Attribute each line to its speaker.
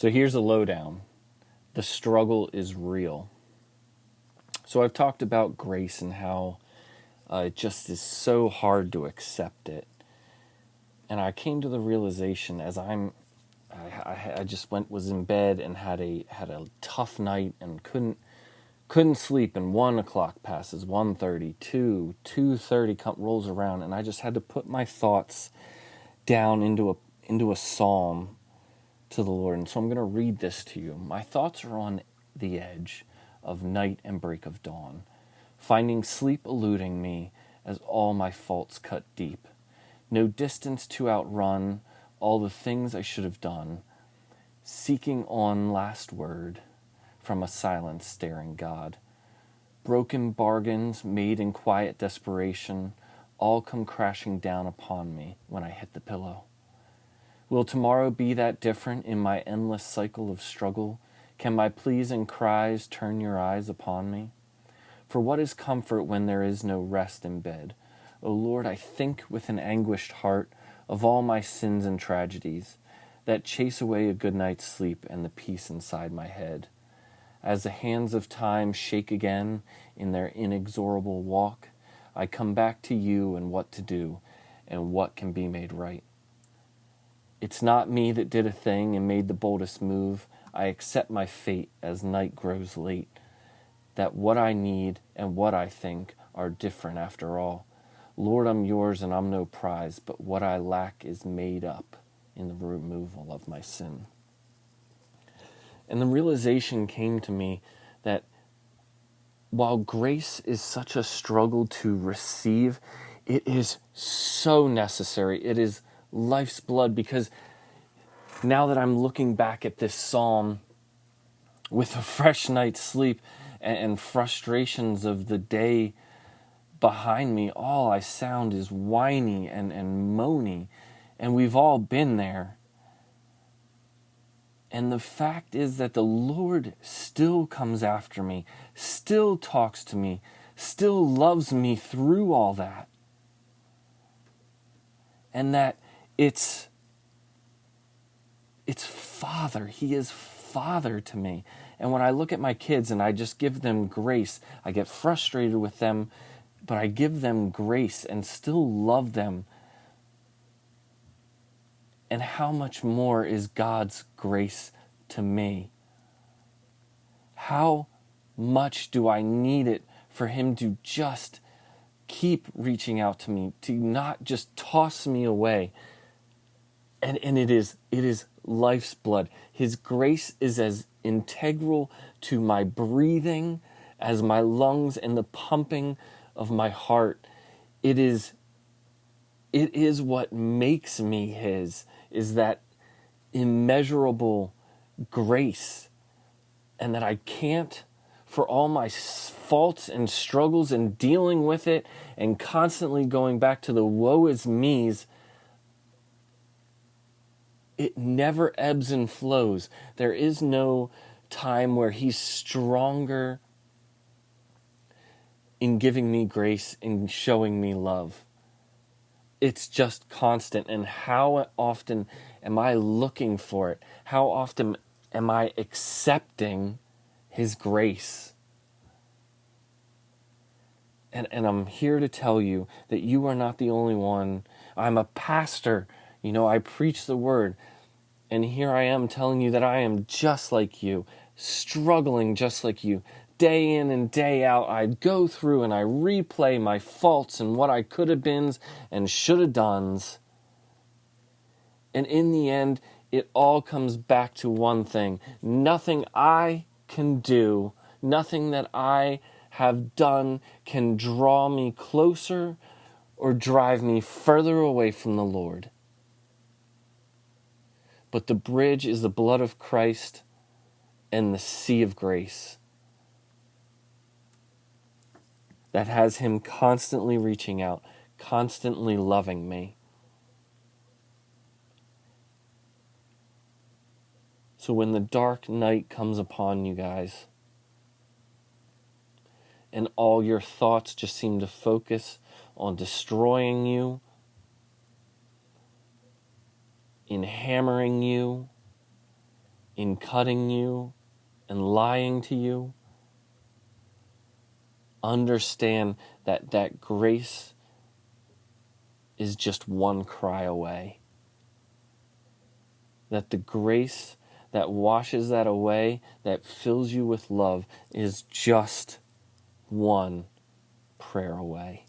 Speaker 1: So here's a lowdown. The struggle is real. So I've talked about grace and how it just is so hard to accept it. And I came to the realization as I just was in bed and had a tough night and couldn't sleep, and 1 o'clock passes, 1:30, 2:30 rolls around, and I just had to put my thoughts down into a psalm to the Lord. And so I'm going to read this to you. My thoughts are on the edge of night and break of dawn, finding sleep eluding me as all my faults cut deep. No distance to outrun all the things I should have done, seeking on last word from a silent staring God. Broken bargains made in quiet desperation all come crashing down upon me when I hit the pillow. Will tomorrow be that different in my endless cycle of struggle? Can my pleas and cries turn your eyes upon me? For what is comfort when there is no rest in bed? O Lord, I think with an anguished heart of all my sins and tragedies that chase away a good night's sleep and the peace inside my head. As the hands of time shake again in their inexorable walk, I come back to you and what to do and what can be made right. It's not me that did a thing and made the boldest move. I accept my fate as night grows late, that what I need and what I think are different after all. Lord, I'm yours and I'm no prize, but what I lack is made up in the removal of my sin. And the realization came to me that while grace is such a struggle to receive, it is so necessary. It is life's blood, because now that I'm looking back at this psalm with a fresh night's sleep and frustrations of the day behind me, all I sound is whiny and moany, and we've all been there. And the fact is that the Lord still comes after me, still talks to me, still loves me through all that. And that it's Father. He is Father to me. And when I look at my kids and I just give them grace, I get frustrated with them, but I give them grace and still love them. And how much more is God's grace to me? How much do I need it for Him to just keep reaching out to me, to not just toss me away? And it is life's blood. His grace is as integral to my breathing as my lungs and the pumping of my heart. It is what makes me His, is that immeasurable grace, and that I can't, for all my faults and struggles and dealing with it and constantly going back to the woe is me's, it never ebbs and flows. There is no time where He's stronger in giving me grace and showing me love. It's just constant. And how often am I looking for it? How often am I accepting His grace? And I'm here to tell you that you are not the only one. I'm a pastor. I preach the word. And here I am telling you that I am just like you, struggling just like you. Day in and day out, I go through and I replay my faults and what I could have been and should have done. And in the end, it all comes back to one thing. Nothing I can do, nothing that I have done can draw me closer or drive me further away from the Lord. But the bridge is the blood of Christ and the sea of grace that has Him constantly reaching out, constantly loving me. So when the dark night comes upon you guys, and all your thoughts just seem to focus on destroying you, in hammering you, in cutting you and lying to you, understand that grace is just one cry away. That the grace that washes that away, that fills you with love, is just one prayer away.